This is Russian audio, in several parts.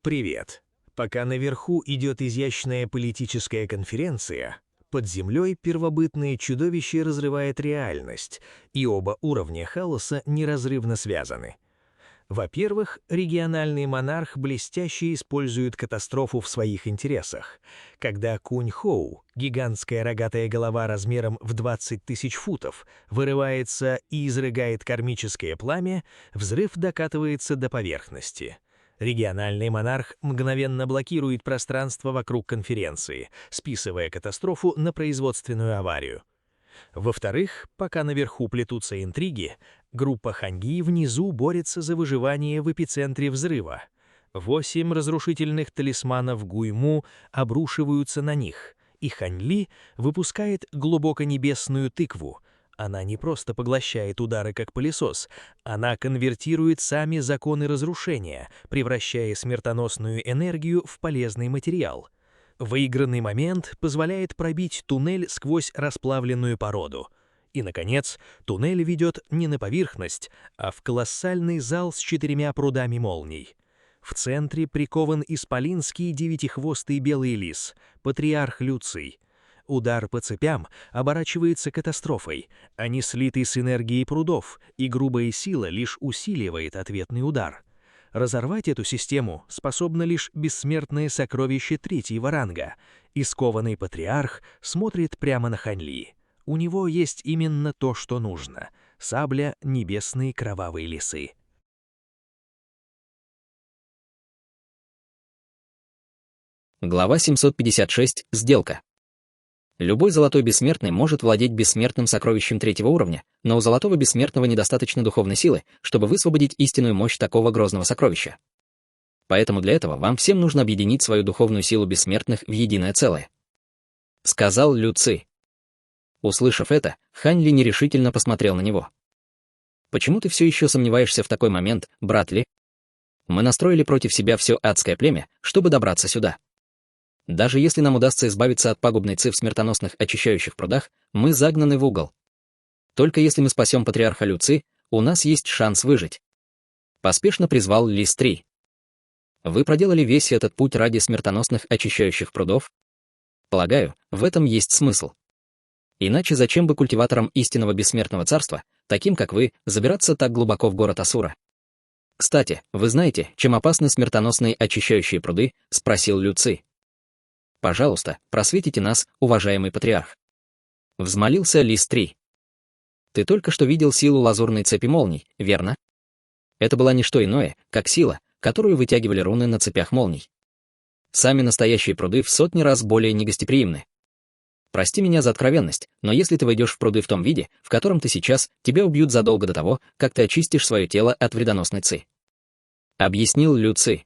Привет. Пока наверху идет изящная политическая конференция, под землей первобытное чудовище разрывает реальность, и оба уровня хаоса неразрывно связаны. Во-первых, региональный монарх блестяще использует катастрофу в своих интересах. Когда Кунь-Хоу, гигантская рогатая голова размером в 20 тысяч футов, вырывается и изрыгает кармическое пламя, взрыв докатывается до поверхности. Региональный монарх мгновенно блокирует пространство вокруг конференции, списывая катастрофу на производственную аварию. Во-вторых, пока наверху плетутся интриги, группа Ханьги внизу борется за выживание в эпицентре взрыва. 8 разрушительных талисманов Гуйму обрушиваются на них, и Ханьли выпускает глубоконебесную тыкву. Она не просто поглощает удары как пылесос, она конвертирует сами законы разрушения, превращая смертоносную энергию в полезный материал. Выигранный момент позволяет пробить туннель сквозь расплавленную породу. И, наконец, туннель ведет не на поверхность, а в колоссальный зал с 4 прудами молний. В центре прикован исполинский девятихвостый белый лис, патриарх Люций. Удар по цепям оборачивается катастрофой, они слиты с энергией прудов, и грубая сила лишь усиливает ответный удар. Разорвать эту систему способно лишь бессмертное сокровище 3-го ранга, и скованный патриарх смотрит прямо на Ханьли. У него есть именно то, что нужно — сабля небесной кровавой лисы. Глава 756. Сделка. Любой золотой бессмертный может владеть бессмертным сокровищем 3-го уровня, но у золотого бессмертного недостаточно духовной силы, чтобы высвободить истинную мощь такого грозного сокровища. Поэтому для этого вам всем нужно объединить свою духовную силу бессмертных в единое целое. Сказал Лю Ци. Услышав это, Хань Ли нерешительно посмотрел на него. «Почему ты все еще сомневаешься в такой момент, брат Ли? Мы настроили против себя все адское племя, чтобы добраться сюда. Даже если нам удастся избавиться от пагубной Ци в смертоносных очищающих прудах, мы загнаны в угол. Только если мы спасем патриарха Лю Ци, у нас есть шанс выжить». Поспешно призвал Лис 3. «Вы проделали весь этот путь ради смертоносных очищающих прудов? Полагаю, в этом есть смысл. Иначе зачем бы культиваторам истинного бессмертного царства, таким как вы, забираться так глубоко в город Асура? Кстати, вы знаете, чем опасны смертоносные очищающие пруды?» — спросил Лю Ци. «Пожалуйста, просветите нас, уважаемый патриарх». Взмолился Лис 3. «Ты только что видел силу лазурной цепи молний, верно? Это была не что иное, как сила, которую вытягивали руны на цепях молний. Сами настоящие пруды в сотни раз более негостеприимны. Прости меня за откровенность, но если ты войдешь в пруды в том виде, в котором ты сейчас, тебя убьют задолго до того, как ты очистишь свое тело от вредоносной Ци», — объяснил Лю Ци.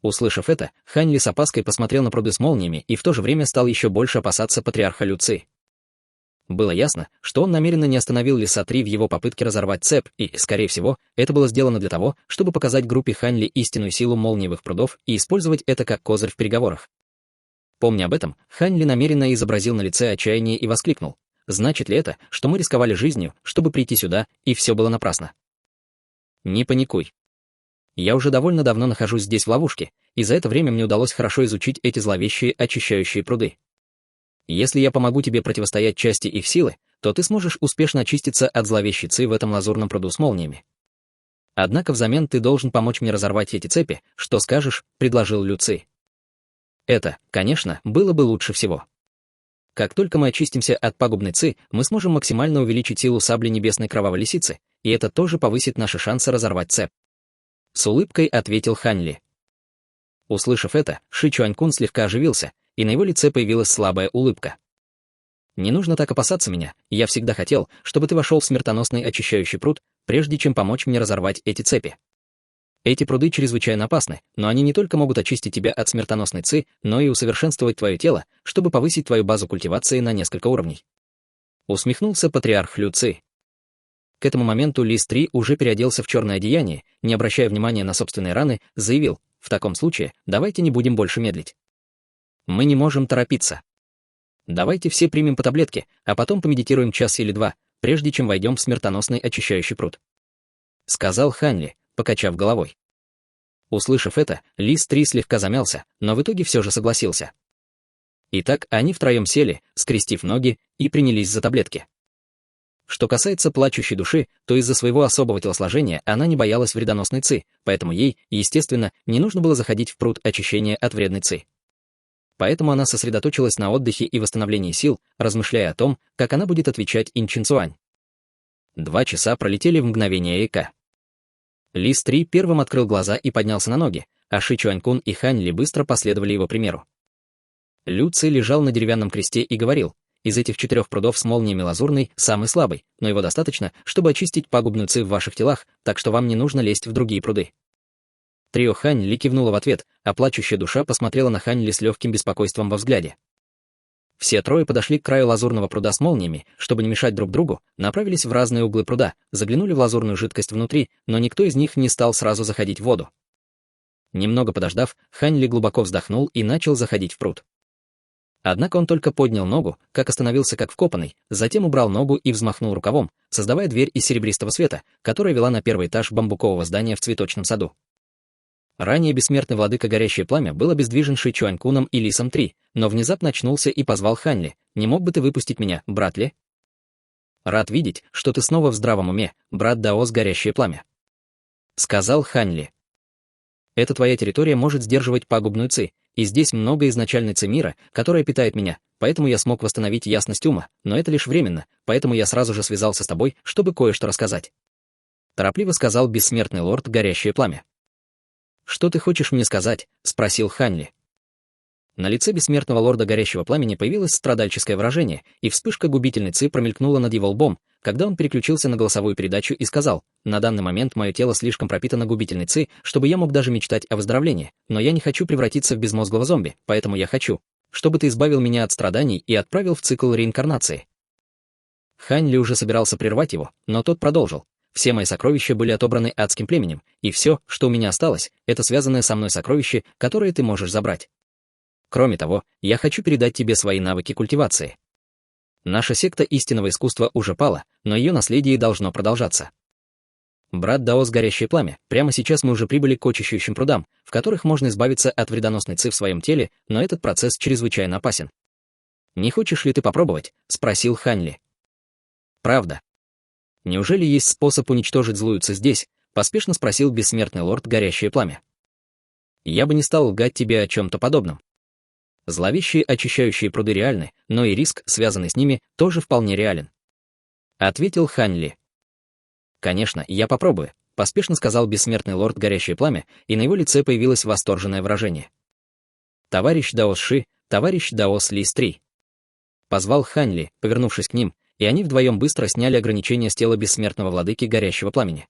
Услышав это, Хань Ли с опаской посмотрел на пруды с молниями и в то же время стал еще больше опасаться патриарха Лю Ци. Было ясно, что он намеренно не остановил Лиса 3 в его попытке разорвать цепь, и, скорее всего, это было сделано для того, чтобы показать группе Хань Ли истинную силу молниевых прудов и использовать это как козырь в переговорах. Помня об этом, Хань Ли намеренно изобразил на лице отчаяние и воскликнул: «Значит ли это, что мы рисковали жизнью, чтобы прийти сюда, и все было напрасно?» «Не паникуй. Я уже довольно давно нахожусь здесь в ловушке, и за это время мне удалось хорошо изучить эти зловещие очищающие пруды. Если я помогу тебе противостоять части их силы, то ты сможешь успешно очиститься от зловещей Ци в этом лазурном пруду с молниями. Однако взамен ты должен помочь мне разорвать эти цепи, что скажешь?» — предложил Лю Ци. Это, конечно, было бы лучше всего. Как только мы очистимся от пагубной Ци, мы сможем максимально увеличить силу сабли небесной кровавой лисицы, и это тоже повысит наши шансы разорвать цепь. С улыбкой ответил Хань Ли. Услышав это, Ши Чуанькун слегка оживился, и на его лице появилась слабая улыбка. «Не нужно так опасаться меня, я всегда хотел, чтобы ты вошел в смертоносный очищающий пруд, прежде чем помочь мне разорвать эти цепи. Эти пруды чрезвычайно опасны, но они не только могут очистить тебя от смертоносной Ци, но и усовершенствовать твое тело, чтобы повысить твою базу культивации на несколько уровней». Усмехнулся патриарх Лю Ци. К этому моменту Лис 3 уже переоделся в черное одеяние, не обращая внимания на собственные раны, заявил: «В таком случае, давайте не будем больше медлить. Мы не можем торопиться. Давайте все примем по таблетке, а потом помедитируем час или два, прежде чем войдем в смертоносный очищающий пруд», — сказал Хань Ли, покачав головой. Услышав это, Лис-3 слегка замялся, но в итоге все же согласился. Итак, они втроем сели, скрестив ноги, и принялись за таблетки. Что касается плачущей души, то из-за своего особого телосложения она не боялась вредоносной ци, поэтому ей, естественно, не нужно было заходить в пруд очищения от вредной ци. Поэтому она сосредоточилась на отдыхе и восстановлении сил, размышляя о том, как она будет отвечать Инчин-Цуань. 2 часа пролетели в мгновение эйка. Лис-3 первым открыл глаза и поднялся на ноги, а Ши-Чуань-кун и Хань-Ли быстро последовали его примеру. Лю-Ци лежал на деревянном кресте и говорил: из этих 4 прудов с молниями лазурный самый слабый, но его достаточно, чтобы очистить пагубную ци в ваших телах, так что вам не нужно лезть в другие пруды. Трио Хань-Ли кивнуло в ответ, а плачущая душа посмотрела на Хань-Ли с легким беспокойством во взгляде. Все трое подошли к краю лазурного пруда с молниями, чтобы не мешать друг другу, направились в разные углы пруда, заглянули в лазурную жидкость внутри, но никто из них не стал сразу заходить в воду. Немного подождав, Хань-Ли глубоко вздохнул и начал заходить в пруд. Однако он только поднял ногу, как остановился как вкопанный, затем убрал ногу и взмахнул рукавом, создавая дверь из серебристого света, которая вела на 1-й этаж бамбукового здания в цветочном саду. Ранее бессмертный владыка Горящее Пламя был обездвижен Ши-Чуань-куном и Лисом-3, но внезапно очнулся и позвал Хань-Ли: «Не мог бы ты выпустить меня, брат Ли?» «Рад видеть, что ты снова в здравом уме, брат Даос Горящее Пламя», — сказал Хань-Ли. «Эта твоя территория может сдерживать пагубную ци, и здесь много изначальной ци мира, которая питает меня, поэтому я смог восстановить ясность ума, но это лишь временно, поэтому я сразу же связался с тобой, чтобы кое-что рассказать», — торопливо сказал бессмертный лорд Горящее Пламя. «Что ты хочешь мне сказать?» — спросил Хань-Ли. На лице бессмертного лорда Горящего Пламени появилось страдальческое выражение, и вспышка губительной ци промелькнула над его лбом, когда он переключился на голосовую передачу и сказал: «На данный момент мое тело слишком пропитано губительной ци, чтобы я мог даже мечтать о выздоровлении, но я не хочу превратиться в безмозглого зомби, поэтому я хочу, чтобы ты избавил меня от страданий и отправил в цикл реинкарнации». Хань-Ли уже собирался прервать его, но тот продолжил: «Все мои сокровища были отобраны адским племенем, и все, что у меня осталось, это связанное со мной сокровище, которое ты можешь забрать. Кроме того, я хочу передать тебе свои навыки культивации. Наша секта истинного искусства уже пала, но ее наследие должно продолжаться. Брат Даос Горящее Пламя, прямо сейчас мы уже прибыли к очищающим прудам, в которых можно избавиться от вредоносной ци в своем теле, но этот процесс чрезвычайно опасен. Не хочешь ли ты попробовать?» — спросил Хань-Ли. «Правда. Неужели есть способ уничтожить злую ци здесь?» — поспешно спросил бессмертный лорд Горящее Пламя. «Я бы не стал лгать тебе о чем-то подобном. Зловещие очищающие пруды реальны, но и риск, связанный с ними, тоже вполне реален», — ответил Хань-Ли. «Конечно, я попробую», — поспешно сказал бессмертный лорд Горящее Пламя, и на его лице появилось восторженное выражение. «Товарищ Даос Ши, товарищ Даос Лис-3», — позвал Хань-Ли, повернувшись к ним, и они вдвоем быстро сняли ограничения с тела бессмертного владыки Горящего Пламени.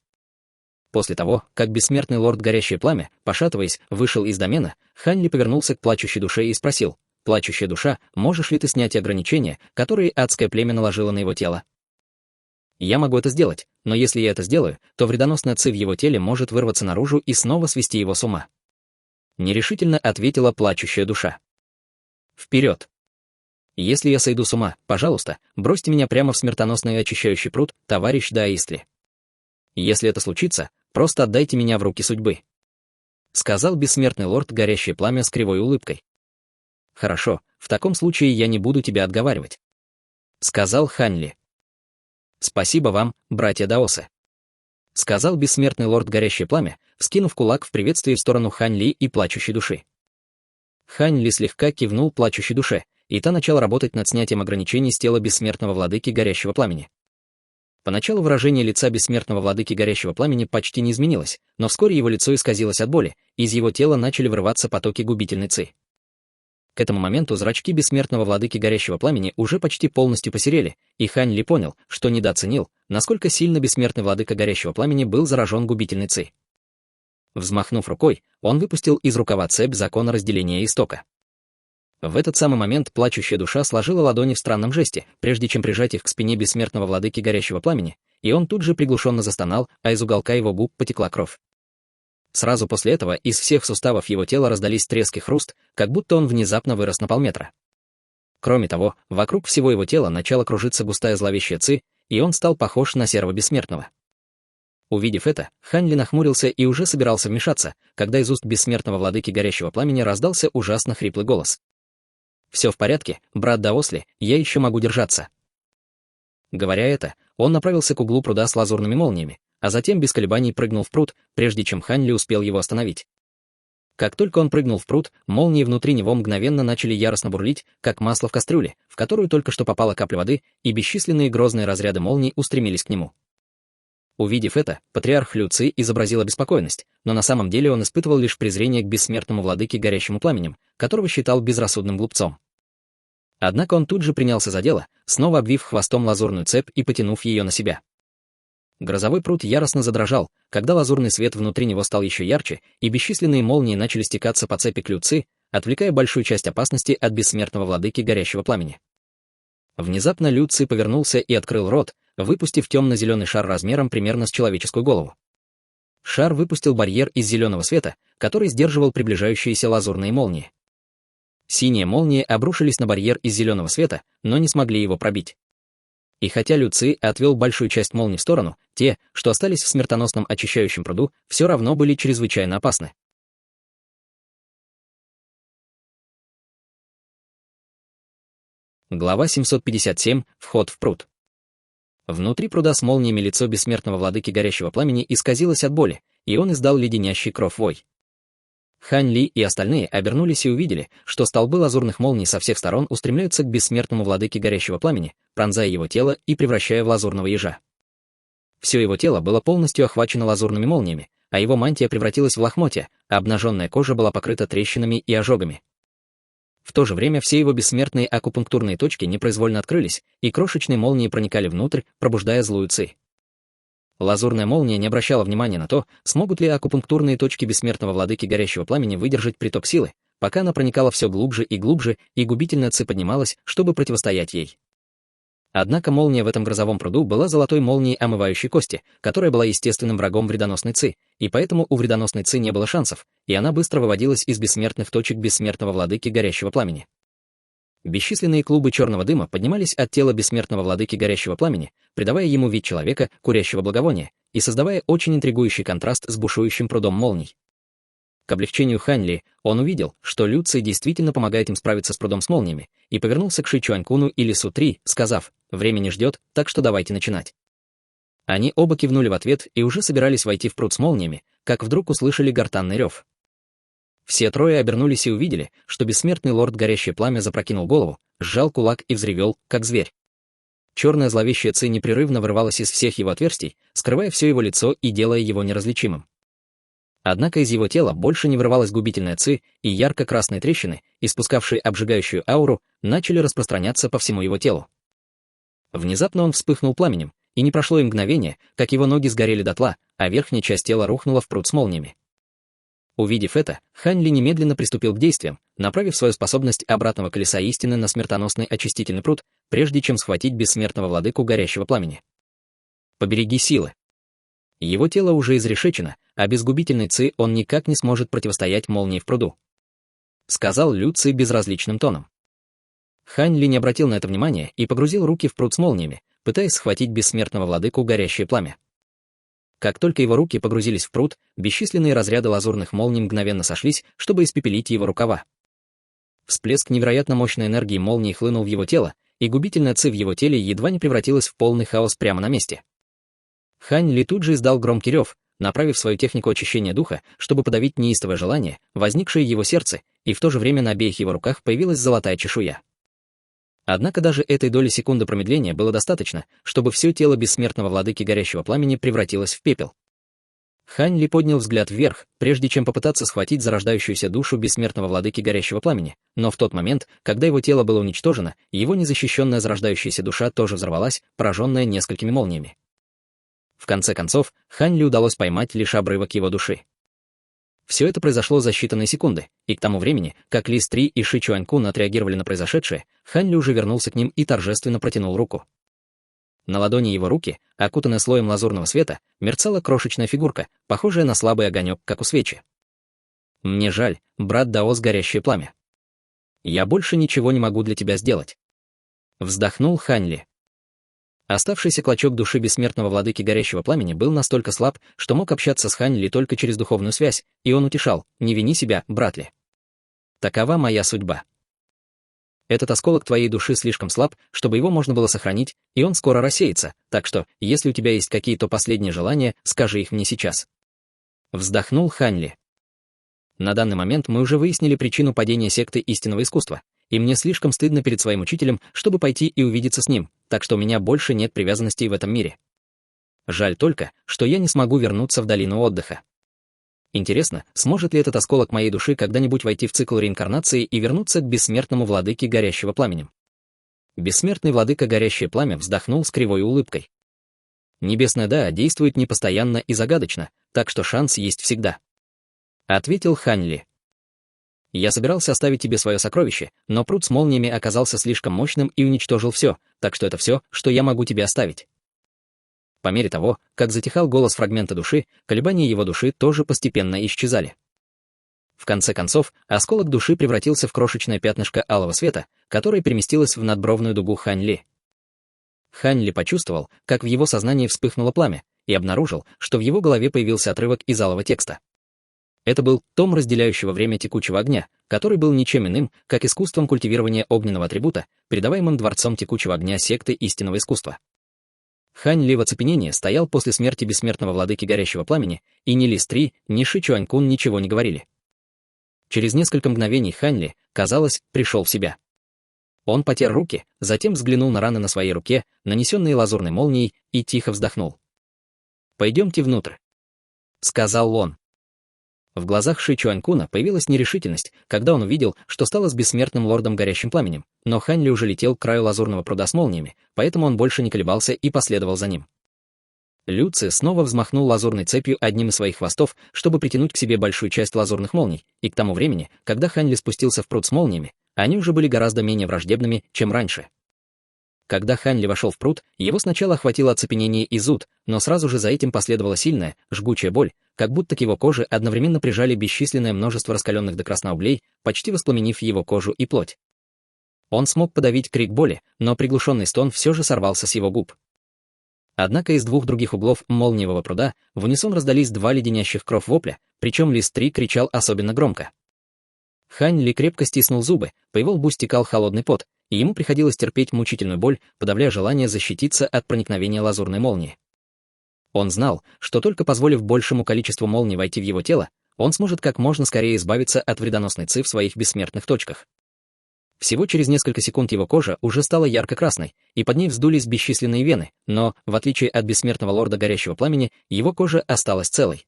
После того, как бессмертный лорд Горящее Пламя, пошатываясь, вышел из домена, Хань-Ли повернулся к плачущей душе и спросил: «Плачущая душа, можешь ли ты снять ограничения, которые адское племя наложило на его тело?» «Я могу это сделать, но если я это сделаю, то вредоносная ци в его теле может вырваться наружу и снова свести его с ума», — нерешительно ответила плачущая душа. «Вперед! Если я сойду с ума, пожалуйста, бросьте меня прямо в смертоносный очищающий пруд, товарищ Даистли. Если это случится, просто отдайте меня в руки судьбы», — сказал бессмертный лорд Горящее Пламя с кривой улыбкой. «Хорошо, в таком случае я не буду тебя отговаривать», — сказал Хань-Ли. «Спасибо вам, братья Даосы», — сказал бессмертный лорд Горящее Пламя, вскинув кулак в приветствии в сторону Хань-Ли и плачущей души. Хань-Ли слегка кивнул плачущей душе, и та начала работать над снятием ограничений с тела бессмертного владыки Горящего Пламени. Поначалу выражение лица бессмертного владыки Горящего Пламени почти не изменилось, но вскоре его лицо исказилось от боли, и из его тела начали вырываться потоки губительной ци. К этому моменту зрачки бессмертного владыки Горящего Пламени уже почти полностью посерели, и Хань-Ли понял, что недооценил, насколько сильно бессмертный владыка Горящего Пламени был заражен губительной ци. Взмахнув рукой, он выпустил из рукава цепь закона разделения истока. В этот самый момент плачущая душа сложила ладони в странном жесте, прежде чем прижать их к спине бессмертного владыки Горящего Пламени, и он тут же приглушенно застонал, а из уголка его губ потекла кровь. Сразу после этого из всех суставов его тела раздались треск и хруст, как будто он внезапно вырос на полметра. Кроме того, вокруг всего его тела начала кружиться густая зловещая ци, и он стал похож на серого бессмертного. Увидев это, Хань Ли нахмурился и уже собирался вмешаться, когда из уст бессмертного владыки горящего пламени раздался ужасно хриплый голос. «Все в порядке, брат Даосли, я еще могу держаться». Говоря это, он направился к углу пруда с лазурными молниями, а затем без колебаний прыгнул в пруд, прежде чем Хань Ли успел его остановить. Как только он прыгнул в пруд, молнии внутри него мгновенно начали яростно бурлить, как масло в кастрюле, в которую только что попала капля воды, и бесчисленные грозные разряды молний устремились к нему. Увидев это, патриарх Лю Ци изобразил обеспокоенность, но на самом деле он испытывал лишь презрение к бессмертному владыке горящему пламенем, которого считал безрассудным глупцом. Однако он тут же принялся за дело, снова обвив хвостом лазурную цепь и потянув ее на себя. Грозовой пруд яростно задрожал, когда лазурный свет внутри него стал еще ярче, и бесчисленные молнии начали стекаться по цепи к Лю Ци, отвлекая большую часть опасности от бессмертного владыки горящего пламени. Внезапно Лю Ци повернулся и открыл рот, выпустив темно-зеленый шар размером примерно с человеческую голову. Шар выпустил барьер из зеленого света, который сдерживал приближающиеся лазурные молнии. Синие молнии обрушились на барьер из зеленого света, но не смогли его пробить. И хотя Лю Ци отвел большую часть молний в сторону, те, что остались в смертоносном очищающем пруду, все равно были чрезвычайно опасны. Глава 757. Вход в пруд. Внутри пруда с молниями лицо бессмертного владыки горящего пламени исказилось от боли, и он издал леденящий кровь вой. Хань Ли и остальные обернулись и увидели, что столбы лазурных молний со всех сторон устремляются к бессмертному владыке горящего пламени, пронзая его тело и превращая в лазурного ежа. Все его тело было полностью охвачено лазурными молниями, а его мантия превратилась в лохмотья, а обнаженная кожа была покрыта трещинами и ожогами. В то же время все его бессмертные акупунктурные точки непроизвольно открылись, и крошечные молнии проникали внутрь, пробуждая злую Ци. Лазурная молния не обращала внимания на то, смогут ли акупунктурные точки бессмертного владыки горящего пламени выдержать приток силы, пока она проникала все глубже, и губительная Ци поднималась, чтобы противостоять ей. Однако молния в этом грозовом пруду была золотой молнией омывающей кости, которая была естественным врагом вредоносной Ци, и поэтому у вредоносной Ци не было шансов, и она быстро выводилась из бессмертных точек бессмертного владыки горящего пламени. Бесчисленные клубы черного дыма поднимались от тела бессмертного владыки горящего пламени, придавая ему вид человека, курящего благовония, и создавая очень интригующий контраст с бушующим прудом молний. К облегчению Хань Ли он увидел, что Лю Ци действительно помогает им справиться с прудом с молниями, и повернулся к Ши Чуанькуну и Лису Три, сказав: «Время не ждет, так что давайте начинать». Они оба кивнули в ответ и уже собирались войти в пруд с молниями, как вдруг услышали гортанный рев. Все трое обернулись и увидели, что бессмертный лорд горящее пламя запрокинул голову, сжал кулак и взревел, как зверь. Черная зловещая Ци непрерывно вырывалась из всех его отверстий, скрывая все его лицо и делая его неразличимым. Однако из его тела больше не вырывалась губительная Ци, и ярко-красные трещины, испускавшие обжигающую ауру, начали распространяться по всему его телу. Внезапно он вспыхнул пламенем, и не прошло и мгновение, как его ноги сгорели дотла, а верхняя часть тела рухнула в пруд с молниями. Увидев это, Хань Ли немедленно приступил к действиям, направив свою способность обратного колеса истины на смертоносный очистительный пруд, прежде чем схватить бессмертного владыку горящего пламени. «Побереги силы». Его тело уже изрешечено, а без губительной Ци он никак не сможет противостоять молнии в пруду. Сказал Лю Ци безразличным тоном. Хань Ли не обратил на это внимания и погрузил руки в пруд с молниями, пытаясь схватить бессмертного владыку горящее пламя. Как только его руки погрузились в пруд, бесчисленные разряды лазурных молний мгновенно сошлись, чтобы испепелить его рукава. Всплеск невероятно мощной энергии молнии хлынул в его тело, и губительная Ци в его теле едва не превратилась в полный хаос прямо на месте. Хань Ли тут же издал громкий рев, направив свою технику очищения духа, чтобы подавить неистовое желание, возникшее в его сердце, и в то же время на обеих его руках появилась золотая чешуя. Однако даже этой доли секунды промедления было достаточно, чтобы все тело бессмертного владыки горящего пламени превратилось в пепел. Хань Ли поднял взгляд вверх, прежде чем попытаться схватить зарождающуюся душу бессмертного владыки горящего пламени, но в тот момент, когда его тело было уничтожено, его незащищенная зарождающаяся душа тоже взорвалась, пораженная несколькими молниями. В конце концов, Хань Ли удалось поймать лишь обрывок его души. Все это произошло за считанные секунды, и к тому времени, как Лис Три и Ши Чуанькун отреагировали на произошедшее, Хань Ли уже вернулся к ним и торжественно протянул руку. На ладони его руки, окутанная слоем лазурного света, мерцала крошечная фигурка, похожая на слабый огонек, как у свечи. «Мне жаль, брат Даос горящее пламя. Я больше ничего не могу для тебя сделать». Вздохнул Хань Ли. Оставшийся клочок души бессмертного владыки горящего пламени был настолько слаб, что мог общаться с Хань Ли только через духовную связь, и он утешал: «Не вини себя, брат Ли. Такова моя судьба. Этот осколок твоей души слишком слаб, чтобы его можно было сохранить, и он скоро рассеется, так что, если у тебя есть какие-то последние желания, скажи их мне сейчас». Вздохнул Хань Ли. На данный момент мы уже выяснили причину падения секты истинного искусства, и мне слишком стыдно перед своим учителем, чтобы пойти и увидеться с ним, так что у меня больше нет привязанностей в этом мире. Жаль только, что я не смогу вернуться в долину отдыха. Интересно, сможет ли этот осколок моей души когда-нибудь войти в цикл реинкарнации и вернуться к бессмертному владыке горящего пламенем? Бессмертный владыка горящее пламя вздохнул с кривой улыбкой. Небесная Да действует непостоянно и загадочно, так что шанс есть всегда. Ответил Хань Ли. Я собирался оставить тебе свое сокровище, но пруд с молниями оказался слишком мощным и уничтожил все, так что это все, что я могу тебе оставить. По мере того, как затихал голос фрагмента души, колебания его души тоже постепенно исчезали. В конце концов, осколок души превратился в крошечное пятнышко алого света, которое переместилось в надбровную дугу Хань Ли. Хань Ли почувствовал, как в его сознании вспыхнуло пламя, и обнаружил, что в его голове появился отрывок из алого текста. Это был том разделяющего время текучего огня, который был ничем иным, как искусством культивирования огненного атрибута, передаваемым дворцом текучего огня секты истинного искусства. Хань Ли в оцепенении стоял после смерти бессмертного владыки горящего пламени, и ни Ли Стри, ни Ши Чуанькун ничего не говорили. Через несколько мгновений Хань Ли, казалось, пришел в себя. Он потер руки, затем взглянул на раны на своей руке, нанесенные лазурной молнией, и тихо вздохнул. «Пойдемте внутрь», — сказал он. В глазах Ши Чуанькуна появилась нерешительность, когда он увидел, что стало с бессмертным лордом горящим пламенем, но Хань Ли уже летел к краю лазурного пруда с молниями, поэтому он больше не колебался и последовал за ним. Лю Ци снова взмахнул лазурной цепью одним из своих хвостов, чтобы притянуть к себе большую часть лазурных молний, и к тому времени, когда Хань Ли спустился в пруд с молниями, они уже были гораздо менее враждебными, чем раньше. Когда Хань Ли вошел в пруд, его сначала охватило оцепенение и зуд, но сразу же за этим последовала сильная, жгучая боль, как будто к его коже одновременно прижали бесчисленное множество раскаленных до красна углей, почти воспламенив его кожу и плоть. Он смог подавить крик боли, но приглушенный стон все же сорвался с его губ. Однако из двух других углов молниевого пруда в унисон раздались два леденящих кров вопля, причем Ли Стри кричал особенно громко. Хань Ли крепко стиснул зубы, по его лбу стекал холодный пот, и ему приходилось терпеть мучительную боль, подавляя желание защититься от проникновения лазурной молнии. Он знал, что только позволив большему количеству молний войти в его тело, он сможет как можно скорее избавиться от вредоносной ци в своих бессмертных точках. Всего через несколько секунд его кожа уже стала ярко-красной, и под ней вздулись бесчисленные вены, но, в отличие от бессмертного лорда горящего пламени, его кожа осталась целой.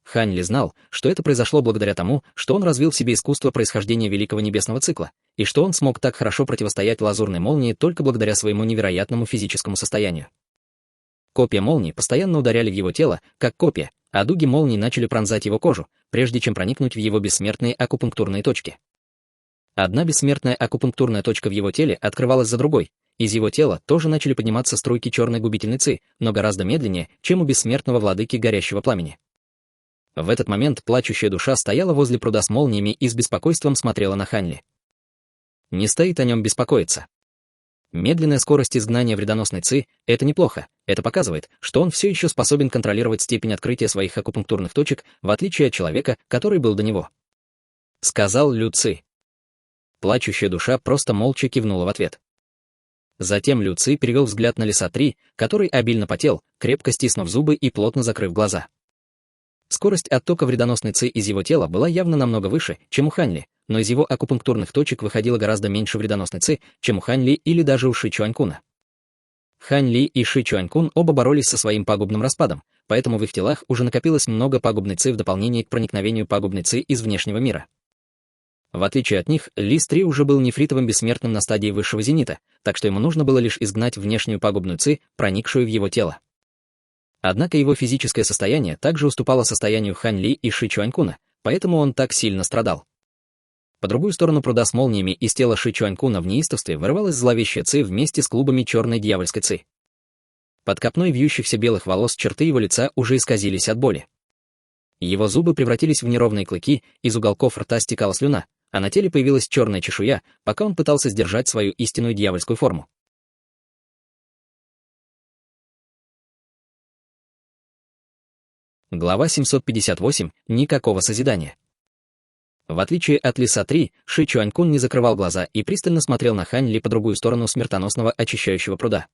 Хань Ли знал, что это произошло благодаря тому, что он развил в себе искусство происхождения великого небесного цикла, и что он смог так хорошо противостоять лазурной молнии только благодаря своему невероятному физическому состоянию. Копья молний постоянно ударяли в его тело, как копья, а дуги молний начали пронзать его кожу, прежде чем проникнуть в его бессмертные акупунктурные точки. Одна бессмертная акупунктурная точка в его теле открывалась за другой, из его тела тоже начали подниматься струйки черной губительной ци, но гораздо медленнее, чем у бессмертного владыки горящего пламени. В этот момент плачущая душа стояла возле пруда с молниями и с беспокойством смотрела на Хань Ли. Не стоит о нем беспокоиться. Медленная скорость изгнания вредоносной ци — это неплохо, это показывает, что он все еще способен контролировать степень открытия своих акупунктурных точек, в отличие от человека, который был до него. Сказал Лю Ци. Плачущая душа просто молча кивнула в ответ. Затем Лю Ци перевел взгляд на Лиса 3, который обильно потел, крепко стиснув зубы и плотно закрыв глаза. Скорость оттока вредоносной ци из его тела была явно намного выше, чем у Хань Ли, но из его акупунктурных точек выходило гораздо меньше вредоносной ци, чем у Хань Ли или даже у Ши Чуанькуна. Хань Ли и Ши Чуанькун оба боролись со своим пагубным распадом, поэтому в их телах уже накопилось много пагубной ци в дополнение к проникновению пагубной ци из внешнего мира. В отличие от них, Ли Стри уже был нефритовым бессмертным на стадии высшего зенита, так что ему нужно было лишь изгнать внешнюю пагубную ци, проникшую в его тело. Однако его физическое состояние также уступало состоянию Хань Ли и Ши Чуанькуна, поэтому он так сильно страдал. По другую сторону пруда с молниями из тела Ши Чуанькуна в неистовстве вырывалась зловещая ци вместе с клубами черной дьявольской ци. Под копной вьющихся белых волос черты его лица уже исказились от боли. Его зубы превратились в неровные клыки, из уголков рта стекала слюна, а на теле появилась черная чешуя, пока он пытался сдержать свою истинную дьявольскую форму. Глава 758. Никакого созидания. В отличие от Лиса 3, Ши Чуанькун не закрывал глаза и пристально смотрел на Хань Ли по другую сторону смертоносного очищающего пруда.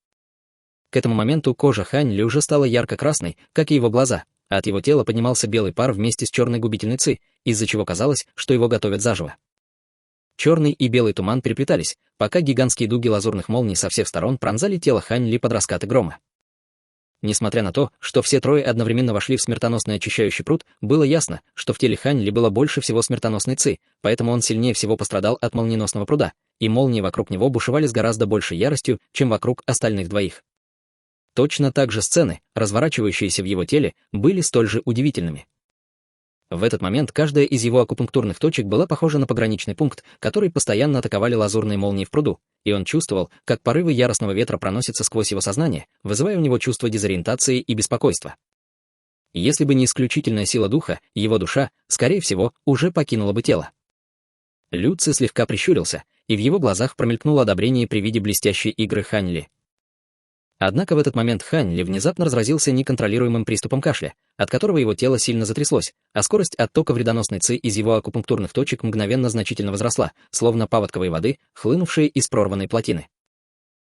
К этому моменту кожа Хань Ли уже стала ярко-красной, как и его глаза, а от его тела поднимался белый пар вместе с черной губительной ци, из-за чего казалось, что его готовят заживо. Черный и белый туман переплетались, пока гигантские дуги лазурных молний со всех сторон пронзали тело Хань Ли под раскаты грома. Несмотря на то, что все трое одновременно вошли в смертоносный очищающий пруд, было ясно, что в теле Хань Ли было больше всего смертоносной ци, поэтому он сильнее всего пострадал от молниеносного пруда, и молнии вокруг него бушевали с гораздо большей яростью, чем вокруг остальных двоих. Точно так же сцены, разворачивающиеся в его теле, были столь же удивительными. В этот момент каждая из его акупунктурных точек была похожа на пограничный пункт, который постоянно атаковали лазурные молнии в пруду, и он чувствовал, как порывы яростного ветра проносятся сквозь его сознание, вызывая у него чувство дезориентации и беспокойства. Если бы не исключительная сила духа, его душа, скорее всего, уже покинула бы тело. Лю Ци слегка прищурился, и в его глазах промелькнуло одобрение при виде блестящей игры Хань Ли. Однако в этот момент Хань Ли внезапно разразился неконтролируемым приступом кашля, от которого его тело сильно затряслось, а скорость оттока вредоносной ци из его акупунктурных точек мгновенно значительно возросла, словно паводковой воды, хлынувшей из прорванной плотины.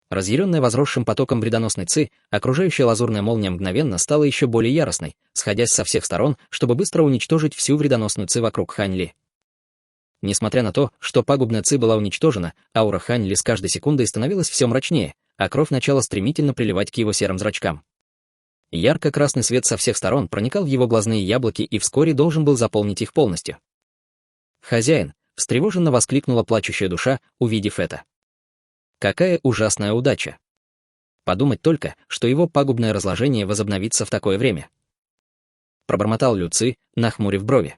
Разъяренная возросшим потоком вредоносной ци, окружающая лазурная молния мгновенно стала еще более яростной, сходясь со всех сторон, чтобы быстро уничтожить всю вредоносную ци вокруг Хань Ли. Несмотря на то, что пагубная ци была уничтожена, аура Хань Ли с каждой секундой становилась все мрачнее, а кровь начала стремительно приливать к его серым зрачкам. Ярко-красный свет со всех сторон проникал в его глазные яблоки и вскоре должен был заполнить их полностью. «Хозяин!» — встревоженно воскликнула плачущая душа, увидев это. Какая ужасная удача! Подумать только, что его пагубное разложение возобновится в такое время. Пробормотал Лю Ци, нахмурив брови.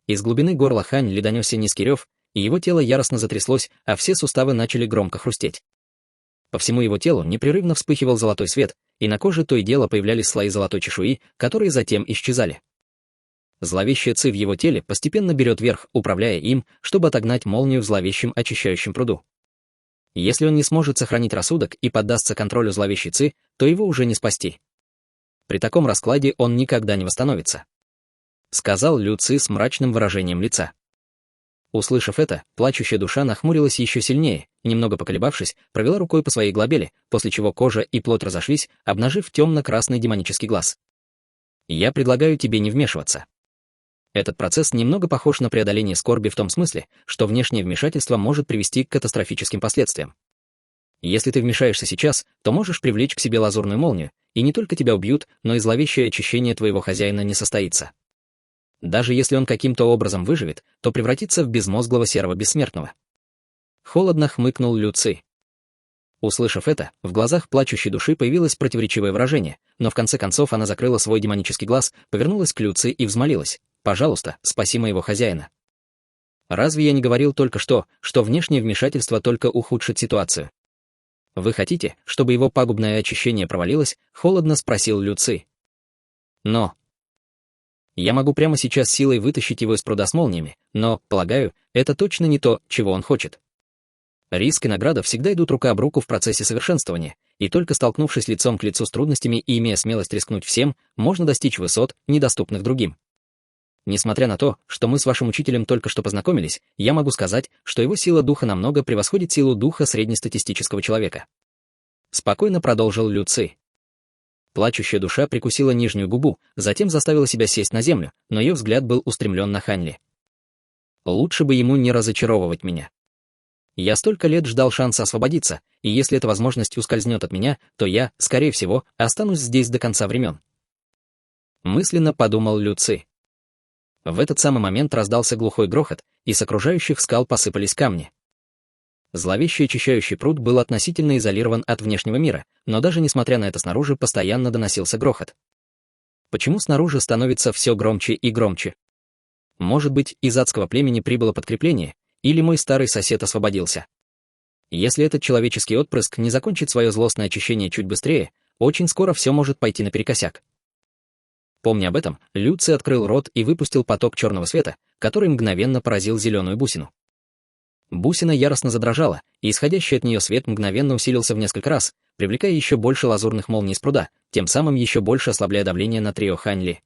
Из глубины горла Хань Ли донесся низкий рев, и его тело яростно затряслось, а все суставы начали громко хрустеть. По всему его телу непрерывно вспыхивал золотой свет, и на коже то и дело появлялись слои золотой чешуи, которые затем исчезали. Зловещая ци в его теле постепенно берет верх, управляя им, чтобы отогнать молнию в зловещем очищающем пруду. Если он не сможет сохранить рассудок и поддастся контролю зловещей ци, то его уже не спасти. При таком раскладе он никогда не восстановится. Сказал Лю Ци с мрачным выражением лица. Услышав это, плачущая душа нахмурилась еще сильнее, немного поколебавшись, провела рукой по своей глобели, после чего кожа и плоть разошлись, обнажив темно-красный демонический глаз. «Я предлагаю тебе не вмешиваться». Этот процесс немного похож на преодоление скорби в том смысле, что внешнее вмешательство может привести к катастрофическим последствиям. Если ты вмешаешься сейчас, то можешь привлечь к себе лазурную молнию, и не только тебя убьют, но и зловещее очищение твоего хозяина не состоится. Даже если он каким-то образом выживет, то превратится в безмозглого серого бессмертного. Холодно хмыкнул Лю Ци. Услышав это, в глазах плачущей души появилось противоречивое выражение, но в конце концов она закрыла свой демонический глаз, повернулась к Лю Ци и взмолилась: «Пожалуйста, спаси моего хозяина». «Разве я не говорил только что внешнее вмешательство только ухудшит ситуацию?» «Вы хотите, чтобы его пагубное очищение провалилось?» — холодно спросил Лю Ци. «Но...» Я могу прямо сейчас силой вытащить его из пруда с молниями, но, полагаю, это точно не то, чего он хочет. Риск и награда всегда идут рука об руку в процессе совершенствования, и только столкнувшись лицом к лицу с трудностями и имея смелость рискнуть всем, можно достичь высот, недоступных другим. Несмотря на то, что мы с вашим учителем только что познакомились, я могу сказать, что его сила духа намного превосходит силу духа среднестатистического человека. Спокойно продолжил Лю Ци. Плачущая душа прикусила нижнюю губу, затем заставила себя сесть на землю, но ее взгляд был устремлен на Хань Ли. Лучше бы ему не разочаровывать меня. Я столько лет ждал шанса освободиться, и если эта возможность ускользнет от меня, то я, скорее всего, останусь здесь до конца времен. Мысленно подумал Лю Ци. В этот самый момент раздался глухой грохот, и с окружающих скал посыпались камни. Зловещий очищающий пруд был относительно изолирован от внешнего мира, но даже несмотря на это снаружи постоянно доносился грохот. Почему снаружи становится все громче и громче? Может быть, из адского племени прибыло подкрепление, или мой старый сосед освободился? Если этот человеческий отпрыск не закончит свое злостное очищение чуть быстрее, очень скоро все может пойти наперекосяк. Помня об этом, Лю Ци открыл рот и выпустил поток черного света, который мгновенно поразил зеленую бусину. Бусина яростно задрожала, и исходящий от нее свет мгновенно усилился в несколько раз, привлекая еще больше лазурных молний из пруда, тем самым еще больше ослабляя давление на трио Хань Ли.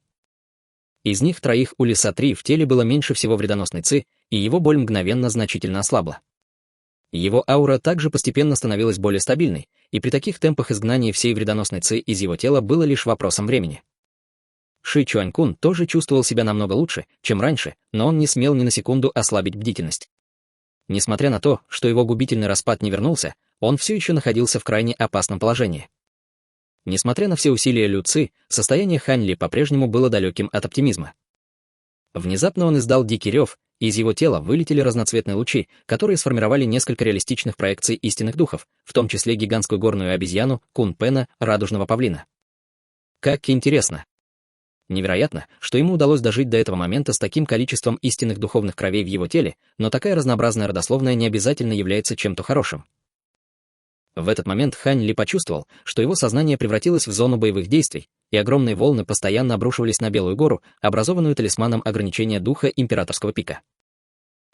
Из них троих у Лиса-3 в теле было меньше всего вредоносной ци, и его боль мгновенно значительно ослабла. Его аура также постепенно становилась более стабильной, и при таких темпах изгнания всей вредоносной ци из его тела было лишь вопросом времени. Ши Чуанькун тоже чувствовал себя намного лучше, чем раньше, но он не смел ни на секунду ослабить бдительность. Несмотря на то, что его губительный распад не вернулся, он все еще находился в крайне опасном положении. Несмотря на все усилия Лю Ци, состояние Хань Ли по-прежнему было далеким от оптимизма. Внезапно он издал дикий рев, и из его тела вылетели разноцветные лучи, которые сформировали несколько реалистичных проекций истинных духов, в том числе гигантскую горную обезьяну, Кун Пена, радужного павлина. Как интересно! Невероятно, что ему удалось дожить до этого момента с таким количеством истинных духовных кровей в его теле, но такая разнообразная родословная не обязательно является чем-то хорошим. В этот момент Хань Ли почувствовал, что его сознание превратилось в зону боевых действий, и огромные волны постоянно обрушивались на Белую гору, образованную талисманом ограничения духа императорского пика.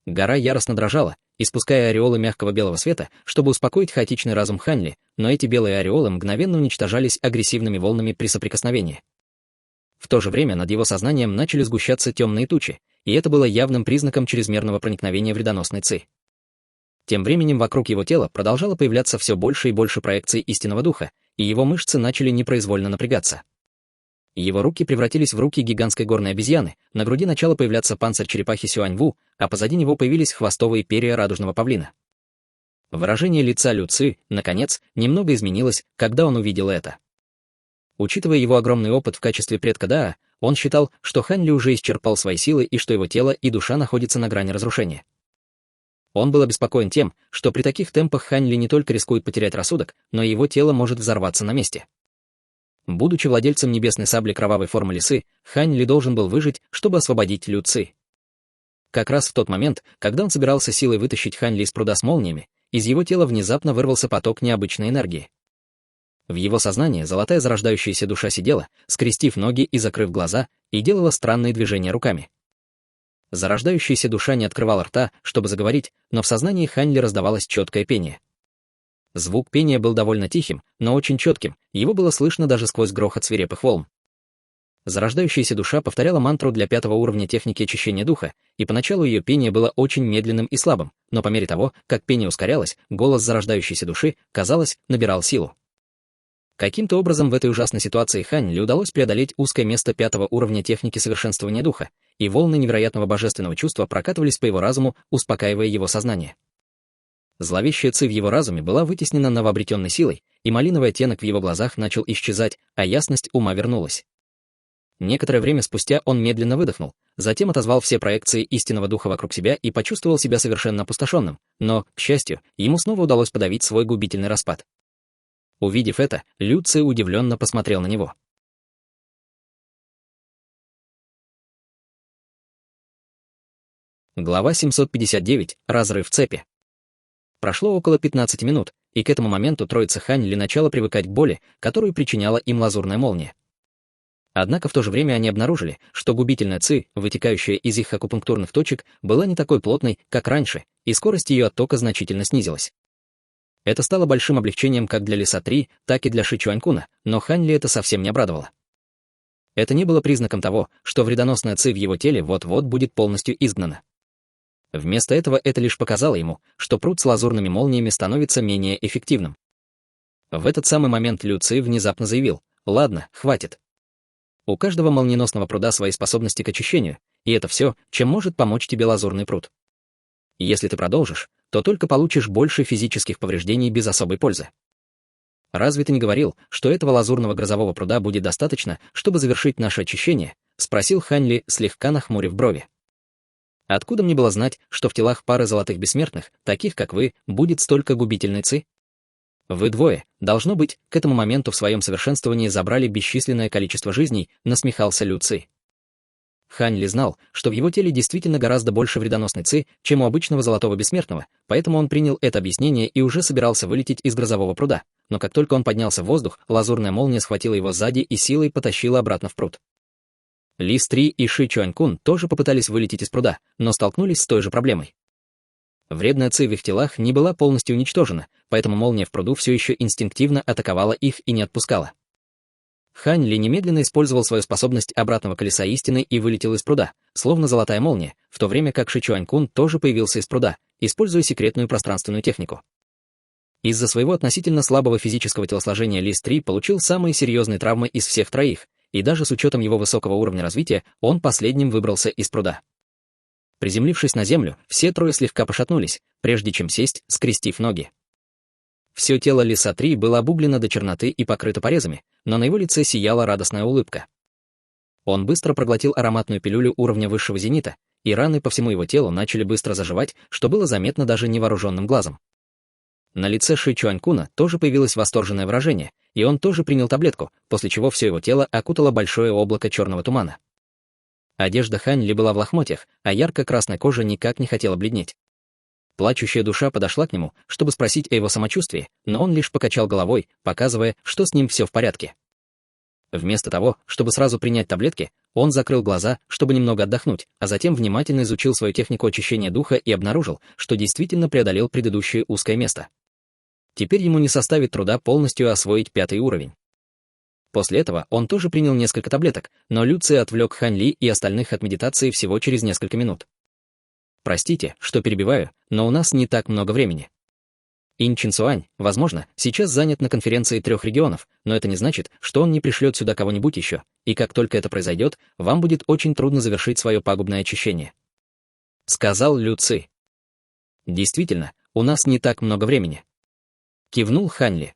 Гора яростно дрожала, испуская ореолы мягкого белого света, чтобы успокоить хаотичный разум Хань Ли, но эти белые ореолы мгновенно уничтожались агрессивными волнами при соприкосновении. В то же время над его сознанием начали сгущаться темные тучи, и это было явным признаком чрезмерного проникновения вредоносной ци. Тем временем вокруг его тела продолжало появляться все больше и больше проекций истинного духа, и его мышцы начали непроизвольно напрягаться. Его руки превратились в руки гигантской горной обезьяны, на груди начал появляться панцирь черепахи Сюаньву, а позади него появились хвостовые перья радужного павлина. Выражение лица Лю Ци, наконец, немного изменилось, когда он увидел это. Учитывая его огромный опыт в качестве предка Даа, он считал, что Хань Ли уже исчерпал свои силы и что его тело и душа находятся на грани разрушения. Он был обеспокоен тем, что при таких темпах Хань Ли не только рискует потерять рассудок, но и его тело может взорваться на месте. Будучи владельцем небесной сабли кровавой формы лисы, Хань Ли должен был выжить, чтобы освободить Лю Ци. Как раз в тот момент, когда он собирался силой вытащить Хань Ли из пруда с молниями, из его тела внезапно вырвался поток необычной энергии. В его сознании золотая зарождающаяся душа сидела, скрестив ноги и закрыв глаза, и делала странные движения руками. Зарождающаяся душа не открывала рта, чтобы заговорить, но в сознании Хань Ли раздавалось четкое пение. Звук пения был довольно тихим, но очень четким, его было слышно даже сквозь грохот свирепых волн. Зарождающаяся душа повторяла мантру для 5-го уровня техники очищения духа, и поначалу ее пение было очень медленным и слабым, но по мере того, как пение ускорялось, голос зарождающейся души, казалось, набирал силу. Каким-то образом в этой ужасной ситуации Хань Ли удалось преодолеть узкое место 5-го уровня техники совершенствования духа, и волны невероятного божественного чувства прокатывались по его разуму, успокаивая его сознание. Зловещая ци в его разуме была вытеснена новообретенной силой, и малиновый оттенок в его глазах начал исчезать, а ясность ума вернулась. Некоторое время спустя он медленно выдохнул, затем отозвал все проекции истинного духа вокруг себя и почувствовал себя совершенно опустошенным, но, к счастью, ему снова удалось подавить свой губительный распад. Увидев это, Лю Ци удивленно посмотрел на него. Глава 759. Разрыв цепи. Прошло около 15 минут, и к этому моменту троица Хань Ли начала привыкать к боли, которую причиняла им лазурная молния. Однако в то же время они обнаружили, что губительная ци, вытекающая из их акупунктурных точек, была не такой плотной, как раньше, и скорость ее оттока значительно снизилась. Это стало большим облегчением как для Лиса-3, так и для Ши Чуанькуна, но Хань Ли это совсем не обрадовало. Это не было признаком того, что вредоносная ци в его теле вот-вот будет полностью изгнана. Вместо этого это лишь показало ему, что пруд с лазурными молниями становится менее эффективным. В этот самый момент Лю Ци внезапно заявил: «Ладно, хватит. У каждого молниеносного пруда свои способности к очищению, и это все, чем может помочь тебе лазурный пруд. Если ты продолжишь, то только получишь больше физических повреждений без особой пользы. Разве ты не говорил, что этого лазурного грозового пруда будет достаточно, чтобы завершить наше очищение?» — спросил Хань Ли, слегка нахмурив брови. «Откуда мне было знать, что в телах пары золотых бессмертных, таких как вы, будет столько губительной ци? Вы двое, должно быть, к этому моменту в своем совершенствовании забрали бесчисленное количество жизней», — насмехался Лю Ци. Хань Ли знал, что в его теле действительно гораздо больше вредоносной ци, чем у обычного золотого бессмертного, поэтому он принял это объяснение и уже собирался вылететь из грозового пруда, но как только он поднялся в воздух, лазурная молния схватила его сзади и силой потащила обратно в пруд. Лис-3 и Ши Чуанькун тоже попытались вылететь из пруда, но столкнулись с той же проблемой. Вредная ци в их телах не была полностью уничтожена, поэтому молния в пруду все еще инстинктивно атаковала их и не отпускала. Хань Ли немедленно использовал свою способность обратного колеса истины и вылетел из пруда, словно золотая молния, в то время как Ши Чуанькун тоже появился из пруда, используя секретную пространственную технику. Из-за своего относительно слабого физического телосложения Ли Стри получил самые серьезные травмы из всех троих, и даже с учетом его высокого уровня развития, он последним выбрался из пруда. Приземлившись на землю, все трое слегка пошатнулись, прежде чем сесть, скрестив ноги. Все тело Лиса 3 было обуглено до черноты и покрыто порезами, но на его лице сияла радостная улыбка. Он быстро проглотил ароматную пилюлю уровня высшего зенита, и раны по всему его телу начали быстро заживать, что было заметно даже невооруженным глазом. На лице Ши Чуанькуна тоже появилось восторженное выражение, и он тоже принял таблетку, после чего все его тело окутало большое облако черного тумана. Одежда Хань Ли была в лохмотьях, а ярко-красная кожа никак не хотела бледнеть. Плачущая душа подошла к нему, чтобы спросить о его самочувствии, но он лишь покачал головой, показывая, что с ним все в порядке. Вместо того, чтобы сразу принять таблетки, он закрыл глаза, чтобы немного отдохнуть, а затем внимательно изучил свою технику очищения духа и обнаружил, что действительно преодолел предыдущее узкое место. Теперь ему не составит труда полностью освоить 5-й уровень. После этого он тоже принял несколько таблеток, но Люций отвлек Хань Ли и остальных от медитации всего через несколько минут. Простите, что перебиваю, но у нас не так много времени. Ин Чин Цуань, возможно, сейчас занят на конференции 3 регионов, но это не значит, что он не пришлет сюда кого-нибудь еще, и как только это произойдет, вам будет очень трудно завершить свое пагубное очищение. Сказал Люций. Действительно, у нас не так много времени. Кивнул Хань Ли.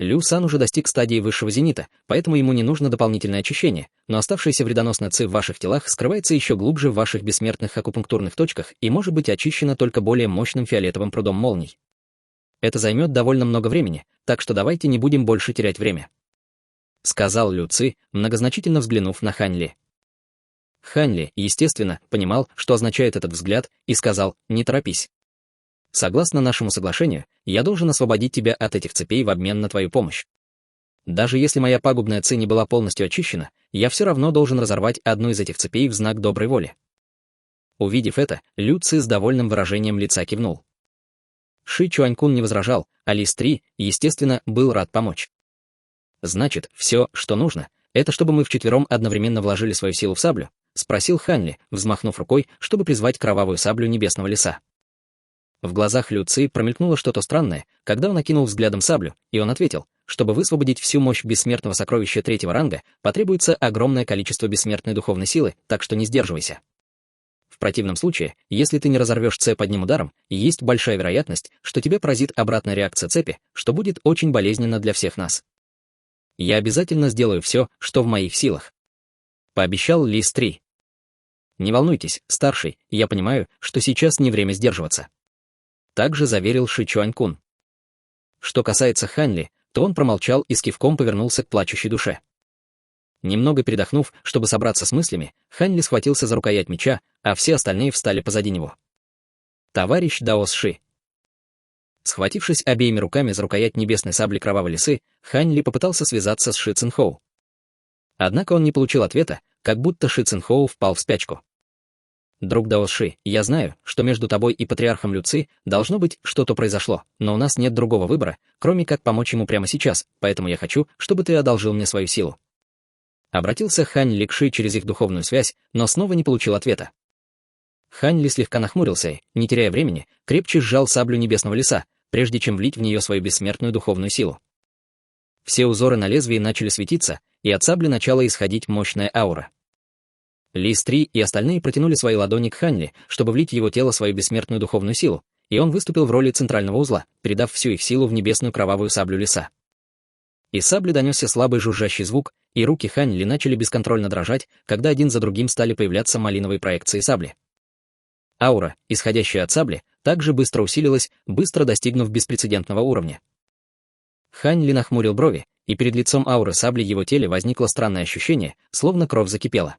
Лю Сан уже достиг стадии высшего зенита, поэтому ему не нужно дополнительное очищение, но оставшаяся вредоносная ци в ваших телах скрывается еще глубже в ваших бессмертных акупунктурных точках и может быть очищена только более мощным фиолетовым прудом молний. Это займет довольно много времени, так что давайте не будем больше терять время. Сказал Лю Ци, многозначительно взглянув на Хань Ли. Хань Ли, естественно, понимал, что означает этот взгляд, и сказал: «Не торопись. Согласно нашему соглашению, я должен освободить тебя от этих цепей в обмен на твою помощь. Даже если моя пагубная ци не была полностью очищена, я все равно должен разорвать одну из этих цепей в знак доброй воли». Увидев это, Лю Ци с довольным выражением лица кивнул. Ши Чуанькун не возражал, а Ли Стри, естественно, был рад помочь. «Значит, все, что нужно, это чтобы мы вчетвером одновременно вложили свою силу в саблю?» — спросил Хань Ли, взмахнув рукой, чтобы призвать кровавую саблю небесного леса. В глазах Лю Ци промелькнуло что-то странное, когда он окинул взглядом саблю, и он ответил: чтобы высвободить всю мощь бессмертного сокровища 3-го ранга, потребуется огромное количество бессмертной духовной силы, так что не сдерживайся. В противном случае, если ты не разорвешь цепь одним ударом, есть большая вероятность, что тебя поразит обратная реакция цепи, что будет очень болезненно для всех нас. Я обязательно сделаю все, что в моих силах. Пообещал Ли Стри. Не волнуйтесь, старший, я понимаю, что сейчас не время сдерживаться. Также заверил Ши Чуанькун. Что касается Хань Ли, то он промолчал и с кивком повернулся к плачущей душе. Немного передохнув, чтобы собраться с мыслями, Хань Ли схватился за рукоять меча, а все остальные встали позади него. Товарищ Даос Ши. Схватившись обеими руками за рукоять небесной сабли кровавой лисы, Хань Ли попытался связаться с Ши Цинхоу. Однако он не получил ответа, как будто Ши Цинхоу впал в спячку. «Друг Даос Ши, я знаю, что между тобой и патриархом Лю Ци должно быть что-то произошло, но у нас нет другого выбора, кроме как помочь ему прямо сейчас, поэтому я хочу, чтобы ты одолжил мне свою силу». Обратился Хань Ли к Ши через их духовную связь, но снова не получил ответа. Хань Ли слегка нахмурился и, не теряя времени, крепче сжал саблю небесного леса, прежде чем влить в нее свою бессмертную духовную силу. Все узоры на лезвии начали светиться, и от сабли начала исходить мощная аура. Ли Стри и остальные протянули свои ладони к Хань Ли, чтобы влить в его тело свою бессмертную духовную силу, и он выступил в роли центрального узла, передав всю их силу в небесную кровавую саблю леса. Из сабли донесся слабый жужжащий звук, и руки Хань Ли начали бесконтрольно дрожать, когда один за другим стали появляться малиновые проекции сабли. Аура, исходящая от сабли, также быстро усилилась, быстро достигнув беспрецедентного уровня. Хань Ли нахмурил брови, и перед лицом ауры сабли его теле возникло странное ощущение, словно кровь закипела.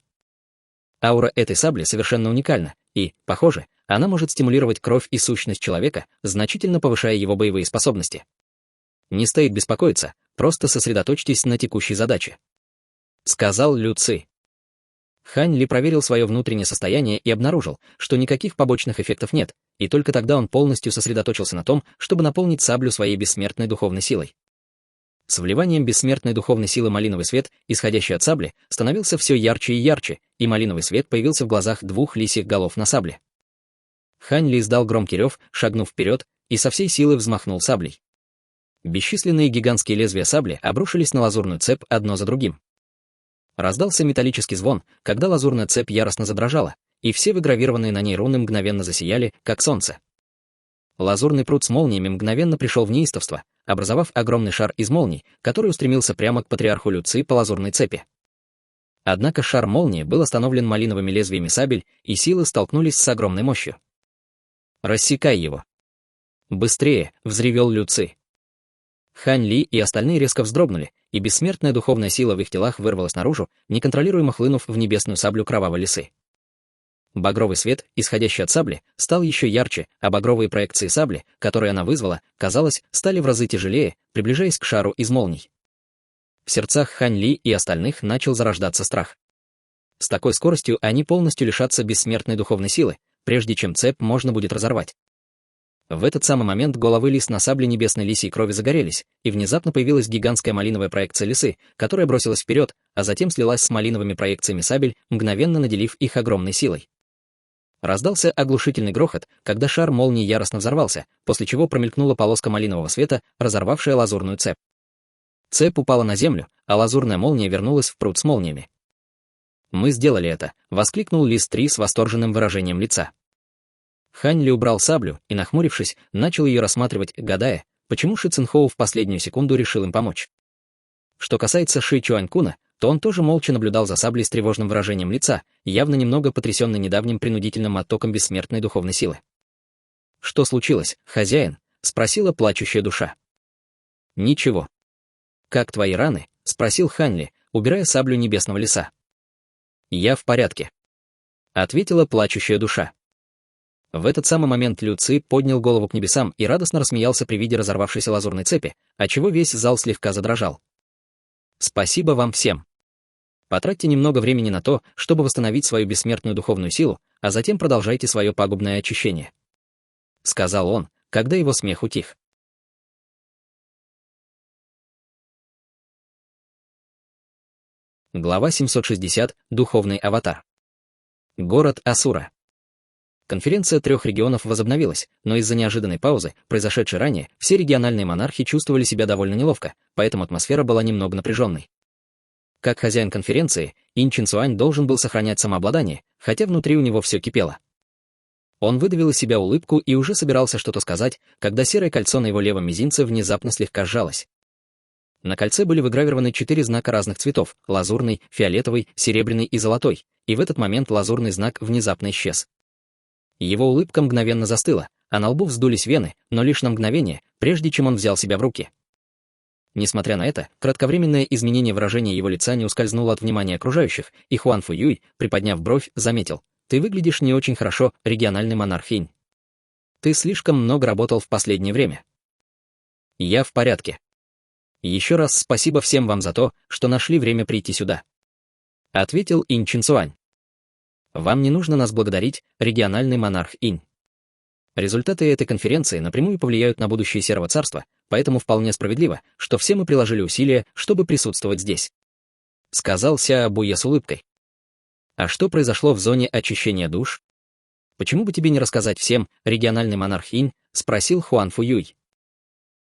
Аура этой сабли совершенно уникальна, и, похоже, она может стимулировать кровь и сущность человека, значительно повышая его боевые способности. Не стоит беспокоиться, просто сосредоточьтесь на текущей задаче. Сказал Лю Ци. Хань Ли проверил свое внутреннее состояние и обнаружил, что никаких побочных эффектов нет, и только тогда он полностью сосредоточился на том, чтобы наполнить саблю своей бессмертной духовной силой. С вливанием бессмертной духовной силы малиновый свет, исходящий от сабли, становился все ярче и ярче, и малиновый свет появился в глазах двух лисьих голов на сабле. Хань Ли издал громкий рев, шагнув вперед, и со всей силы взмахнул саблей. Бесчисленные гигантские лезвия сабли обрушились на лазурную цепь одно за другим. Раздался металлический звон, когда лазурная цепь яростно задрожала, и все выгравированные на ней руны мгновенно засияли, как солнце. Лазурный пруд с молниями мгновенно пришел в неистовство, образовав огромный шар из молний, который устремился прямо к патриарху Люци по лазурной цепи. Однако шар молнии был остановлен малиновыми лезвиями сабель, и силы столкнулись с огромной мощью. «Рассекай его!» «Быстрее!» — взревел Люци. Хань Ли и остальные резко вздрогнули, и бессмертная духовная сила в их телах вырвалась наружу, неконтролируемо хлынув в небесную саблю кровавой лисы. Багровый свет, исходящий от сабли, стал еще ярче, а багровые проекции сабли, которые она вызвала, казалось, стали в разы тяжелее, приближаясь к шару из молний. В сердцах Хань Ли и остальных начал зарождаться страх. С такой скоростью они полностью лишатся бессмертной духовной силы, прежде чем цепь можно будет разорвать. В этот самый момент головы лис на сабле небесной лисьей крови загорелись, и внезапно появилась гигантская малиновая проекция лисы, которая бросилась вперед, а затем слилась с малиновыми проекциями сабель, мгновенно наделив их огромной силой. Раздался оглушительный грохот, когда шар молнии яростно взорвался, после чего промелькнула полоска малинового света, разорвавшая лазурную цепь. Цепь упала на землю, а лазурная молния вернулась в пруд с молниями. «Мы сделали это!» — воскликнул Лис 3 с восторженным выражением лица. Хань Ли убрал саблю и, нахмурившись, начал ее рассматривать, гадая, почему Ши Цинхоу в последнюю секунду решил им помочь. Что касается Ши Чуанькуна, то он тоже молча наблюдал за саблей с тревожным выражением лица, явно немного потрясенный недавним принудительным оттоком бессмертной духовной силы. «Что случилось, хозяин?» — спросила плачущая душа. «Ничего». «Как твои раны?» — спросил Хань Ли, убирая саблю небесного лиса. «Я в порядке», — ответила плачущая душа. В этот самый момент Люци поднял голову к небесам и радостно рассмеялся при виде разорвавшейся лазурной цепи, отчего весь зал слегка задрожал. «Спасибо вам всем. Потратьте немного времени на то, чтобы восстановить свою бессмертную духовную силу, а затем продолжайте свое пагубное очищение», — сказал он, когда его смех утих. Глава 760. Духовный аватар. Город Асура. Конференция 3 регионов возобновилась, но из-за неожиданной паузы, произошедшей ранее, все региональные монархи чувствовали себя довольно неловко, поэтому атмосфера была немного напряженной. Как хозяин конференции, Ин Чин Цуань должен был сохранять самообладание, хотя внутри у него все кипело. Он выдавил из себя улыбку и уже собирался что-то сказать, когда серое кольцо на его левом мизинце внезапно слегка сжалось. На кольце были выгравированы 4 знака разных цветов — лазурный, фиолетовый, серебряный и золотой, и в этот момент лазурный знак внезапно исчез. Его улыбка мгновенно застыла, а на лбу вздулись вены, но лишь на мгновение, прежде чем он взял себя в руки. Несмотря на это, кратковременное изменение выражения его лица не ускользнуло от внимания окружающих, и Хуан Фу Юй, приподняв бровь, заметил: «Ты выглядишь не очень хорошо, региональный монарх Инь. Ты слишком много работал в последнее время». «Я в порядке. Еще раз спасибо всем вам за то, что нашли время прийти сюда», — ответил Ин Чин Цуань. «Вам не нужно нас благодарить, региональный монарх Инь. Результаты этой конференции напрямую повлияют на будущее Серого Царства, поэтому вполне справедливо, что все мы приложили усилия, чтобы присутствовать здесь», — сказал Ся Буя с улыбкой. «А что произошло в зоне очищения душ? Почему бы тебе не рассказать всем, региональный монарх Инь?» — спросил Хуан Фу Юй.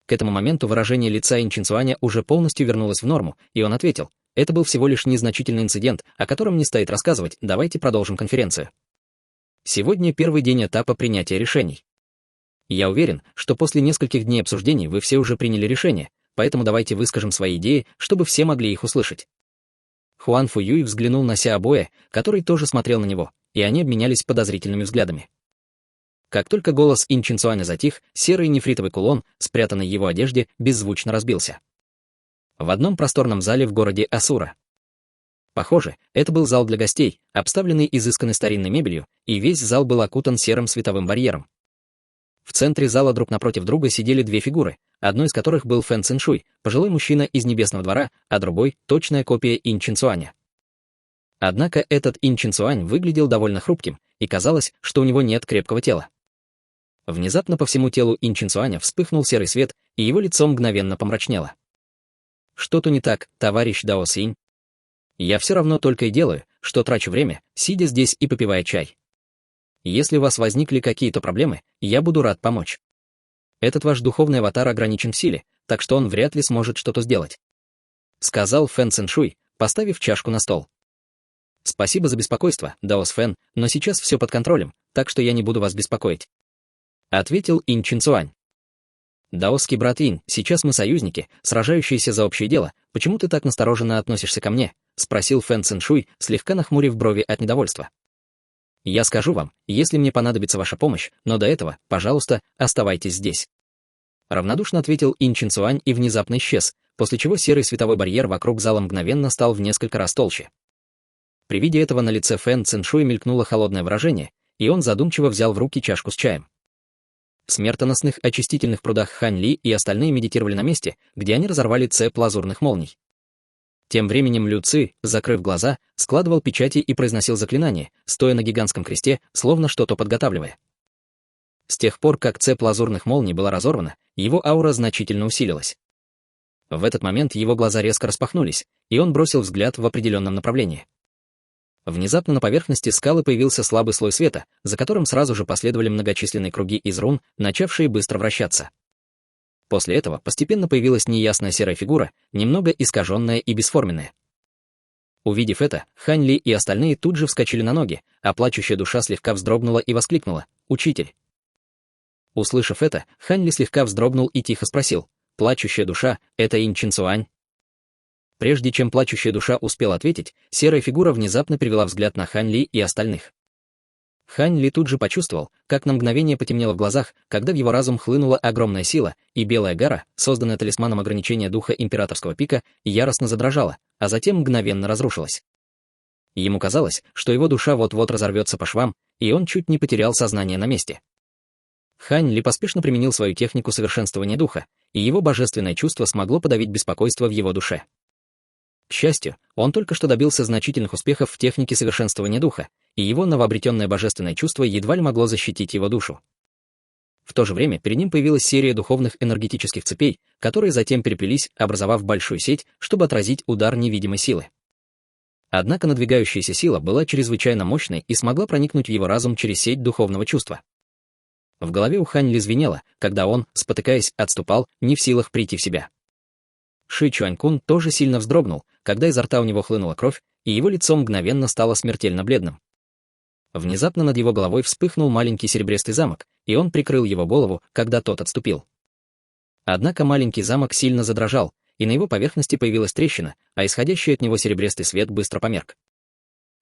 К этому моменту выражение лица Ин Чин Цуаня уже полностью вернулось в норму, и он ответил: «Это был всего лишь незначительный инцидент, о котором не стоит рассказывать, давайте продолжим конференцию. Сегодня первый день этапа принятия решений. Я уверен, что после нескольких дней обсуждений вы все уже приняли решение, поэтому давайте выскажем свои идеи, чтобы все могли их услышать». Хуан Фу Юй взглянул на Ся Буэ, который тоже смотрел на него, и они обменялись подозрительными взглядами. Как только голос Ин Чин Цуаня затих, серый нефритовый кулон, спрятанный в его одежде, беззвучно разбился. В одном просторном зале в городе Асура. Похоже, это был зал для гостей, обставленный изысканной старинной мебелью, и весь зал был окутан серым световым барьером. В центре зала друг напротив друга сидели 2 фигуры, одной из которых был Фэн Циншуй, пожилой мужчина из Небесного двора, а другой — точная копия Ин Чин Цуаня. Однако этот Ин Чин Цуань выглядел довольно хрупким, и казалось, что у него нет крепкого тела. Внезапно по всему телу Ин Чин Цуаня вспыхнул серый свет, и его лицо мгновенно помрачнело. Что-то не так, товарищ Дао Синь? Я все равно только и делаю, что трачу время, сидя здесь и попивая чай. Если у вас возникли какие-то проблемы, я буду рад помочь. Этот ваш духовный аватар ограничен в силе, так что он вряд ли сможет что-то сделать. Сказал Фэн Циншуй, поставив чашку на стол. Спасибо за беспокойство, Даос Фэн, но сейчас все под контролем, так что я не буду вас беспокоить. Ответил Инь Чинцуань. Даосский брат Инь, сейчас мы союзники, сражающиеся за общее дело, почему ты так настороженно относишься ко мне? Спросил Фэн Циншуй, слегка нахмурив брови от недовольства. Я скажу вам, если мне понадобится ваша помощь, но до этого, пожалуйста, оставайтесь здесь. Равнодушно ответил Инь Чинцуань и внезапно исчез, после чего серый световой барьер вокруг зала мгновенно стал в несколько раз толще. При виде этого на лице Фэн Циншуя мелькнуло холодное выражение, и он задумчиво взял в руки чашку с чаем. В смертоносных очистительных прудах Хань Ли и остальные медитировали на месте, где они разорвали цепь лазурных молний. Тем временем Лю Ци, закрыв глаза, складывал печати и произносил заклинания, стоя на гигантском кресте, словно что-то подготавливая. С тех пор, как цепь лазурных молний была разорвана, его аура значительно усилилась. В этот момент его глаза резко распахнулись, и он бросил взгляд в определенном направлении. Внезапно на поверхности скалы появился слабый слой света, за которым сразу же последовали многочисленные круги из рун, начавшие быстро вращаться. После этого постепенно появилась неясная серая фигура, немного искаженная и бесформенная. Увидев это, Хань Ли и остальные тут же вскочили на ноги, а плачущая душа слегка вздрогнула и воскликнула: «Учитель!». Услышав это, Хань Ли слегка вздрогнул и тихо спросил: «Плачущая душа — это Инь Чинцуань?» Прежде чем плачущая душа успела ответить, серая фигура внезапно перевела взгляд на Хань Ли и остальных. Хань Ли тут же почувствовал, как на мгновение потемнело в глазах, когда в его разум хлынула огромная сила, и белая гора, созданная талисманом ограничения духа императорского пика, яростно задрожала, а затем мгновенно разрушилась. Ему казалось, что его душа вот-вот разорвется по швам, и он чуть не потерял сознание на месте. Хань Ли поспешно применил свою технику совершенствования духа, и его божественное чувство смогло подавить беспокойство в его душе. К счастью, он только что добился значительных успехов в технике совершенствования духа, и его новообретенное божественное чувство едва ли могло защитить его душу. В то же время перед ним появилась серия духовных энергетических цепей, которые затем переплелись, образовав большую сеть, чтобы отразить удар невидимой силы. Однако надвигающаяся сила была чрезвычайно мощной и смогла проникнуть в его разум через сеть духовного чувства. В голове у Хань Ли звенело, когда он, спотыкаясь, отступал, не в силах прийти в себя. Ши Чуанькун тоже сильно вздрогнул, когда изо рта у него хлынула кровь, и его лицо мгновенно стало смертельно бледным. Внезапно над его головой вспыхнул маленький серебристый замок, и он прикрыл его голову, когда тот отступил. Однако маленький замок сильно задрожал, и на его поверхности появилась трещина, а исходящий от него серебристый свет быстро померк.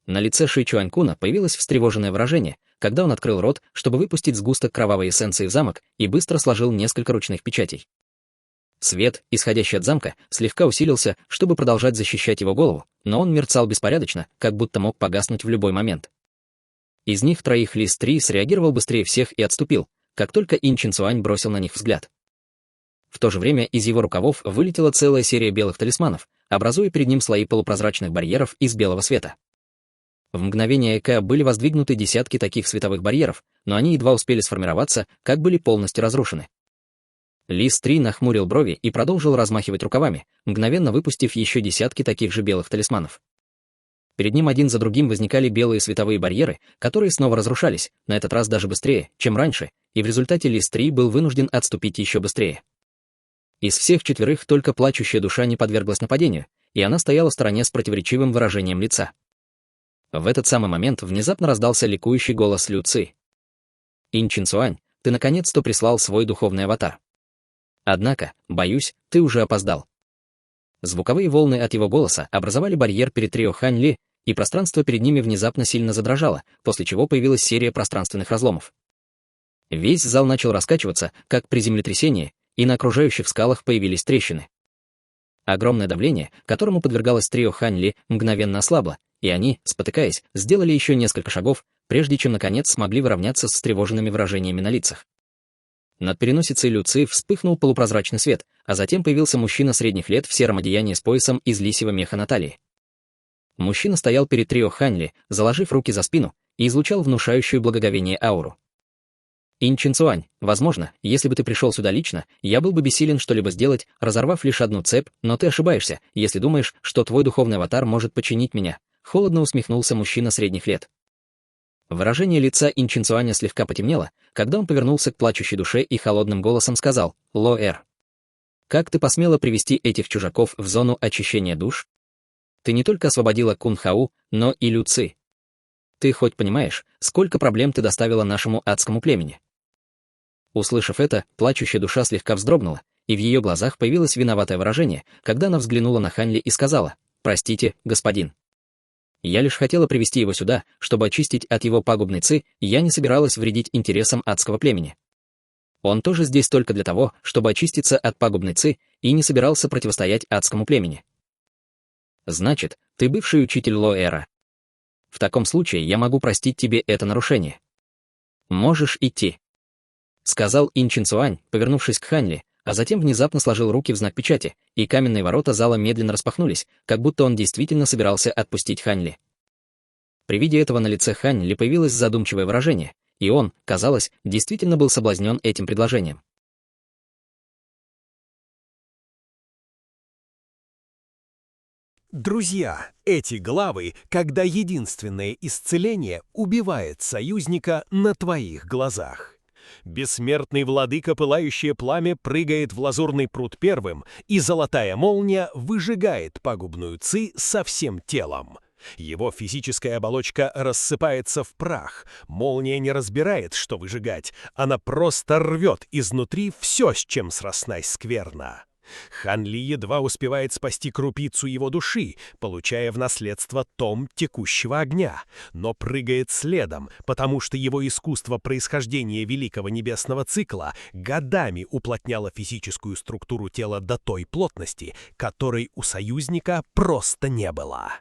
На лице Ши Чуанькуна появилось встревоженное выражение, когда он открыл рот, чтобы выпустить сгусток кровавой эссенции в замок, и быстро сложил несколько ручных печатей. Свет, исходящий от замка, слегка усилился, чтобы продолжать защищать его голову, но он мерцал беспорядочно, как будто мог погаснуть в любой момент. Из них троих Ли Стри среагировал быстрее всех и отступил, как только Инь Чинцуань бросил на них взгляд. В то же время из его рукавов вылетела целая серия белых талисманов, образуя перед ним слои полупрозрачных барьеров из белого света. В мгновение ока были воздвигнуты десятки таких световых барьеров, но они едва успели сформироваться, как были полностью разрушены. Ли Стри нахмурил брови и продолжил размахивать рукавами, мгновенно выпустив еще десятки таких же белых талисманов. Перед ним один за другим возникали белые световые барьеры, которые снова разрушались, на этот раз даже быстрее, чем раньше, и в результате Ли Стри был вынужден отступить еще быстрее. Из всех четверых только плачущая душа не подверглась нападению, и она стояла в стороне с противоречивым выражением лица. В этот самый момент внезапно раздался ликующий голос Лю Ци. «Инь Чинцуань, ты наконец-то прислал свой духовный аватар. Однако, боюсь, ты уже опоздал». Звуковые волны от его голоса образовали барьер перед трио Хань Ли, и пространство перед ними внезапно сильно задрожало, после чего появилась серия пространственных разломов. Весь зал начал раскачиваться, как при землетрясении, и на окружающих скалах появились трещины. Огромное давление, которому подвергалось трио Хань Ли, мгновенно ослабло, и они, спотыкаясь, сделали еще несколько шагов, прежде чем наконец смогли выровняться с встревоженными выражениями на лицах. Над переносицей Лю Ци вспыхнул полупрозрачный свет, а затем появился мужчина средних лет в сером одеянии с поясом из лисьего меха на талии. Мужчина стоял перед трио Хань Ли, заложив руки за спину, и излучал внушающую благоговение ауру. Ин Чин Цуань, возможно, если бы ты пришел сюда лично, я был бы бессилен что-либо сделать, разорвав лишь одну цепь, но ты ошибаешься, если думаешь, что твой духовный аватар может подчинить меня. Холодно усмехнулся мужчина средних лет. Выражение лица Ин Чин Цуаня слегка потемнело, когда он повернулся к плачущей душе и холодным голосом сказал: «Ло-эр, как ты посмела привести этих чужаков в зону очищения душ? Ты не только освободила Кун Хау, но и Лю Ци. Ты хоть понимаешь, сколько проблем ты доставила нашему адскому племени?» Услышав это, плачущая душа слегка вздрогнула, и в ее глазах появилось виноватое выражение, когда она взглянула на Хань Ли и сказала: «Простите, господин. Я лишь хотела привести его сюда, чтобы очистить от его пагубной ци, и я не собиралась вредить интересам адского племени. Он тоже здесь только для того, чтобы очиститься от пагубной ци, и не собирался противостоять адскому племени. Значит, ты бывший учитель Ло-эра. В таком случае я могу простить тебе это нарушение. Можешь идти», — сказал Ин Чин Цуань, повернувшись к Хань Ли, а затем внезапно сложил руки в знак печати, и каменные ворота зала медленно распахнулись, как будто он действительно собирался отпустить Хань Ли. При виде этого на лице Хань Ли появилось задумчивое выражение, и он, казалось, действительно был соблазнен этим предложением. Друзья, эти главы, когда единственное исцеление убивает союзника на твоих глазах. Бессмертный владыка Пылающее Пламя прыгает в лазурный пруд первым, и золотая молния выжигает пагубную ци со всем телом. Его физическая оболочка рассыпается в прах, молния не разбирает, что выжигать, она просто рвет изнутри все, с чем срослась скверна. Хан Ли едва успевает спасти крупицу его души, получая в наследство том текущего огня, но прыгает следом, потому что его искусство происхождения великого небесного цикла годами уплотняло физическую структуру тела до той плотности, которой у союзника просто не было.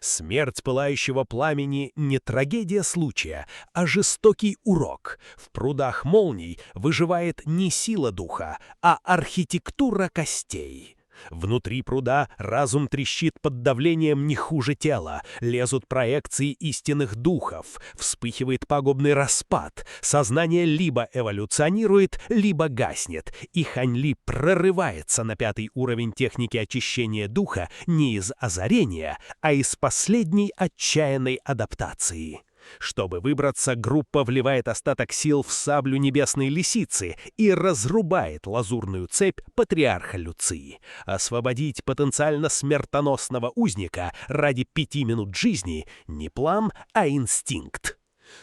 Смерть Пылающего Пламени не трагедия случая, а жестокий урок. В прудах молний выживает не сила духа, а архитектура костей. Внутри пруда разум трещит под давлением не хуже тела, лезут проекции истинных духов, вспыхивает пагубный распад, сознание либо эволюционирует, либо гаснет, и Хань Ли прорывается на 5-й уровень техники очищения духа не из озарения, а из последней отчаянной адаптации. Чтобы выбраться, группа вливает остаток сил в саблю небесной лисицы и разрубает лазурную цепь патриарха Люции. Освободить потенциально смертоносного узника ради 5 минут жизни не план, а инстинкт.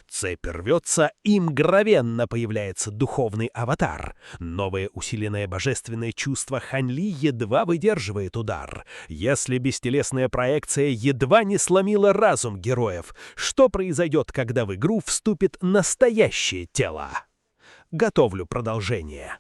Цепь рвется, и мгновенно появляется духовный аватар. Новое усиленное божественное чувство Хань Ли едва выдерживает удар. Если бестелесная проекция едва не сломила разум героев, что произойдет, когда в игру вступит настоящее тело? Готовлю продолжение.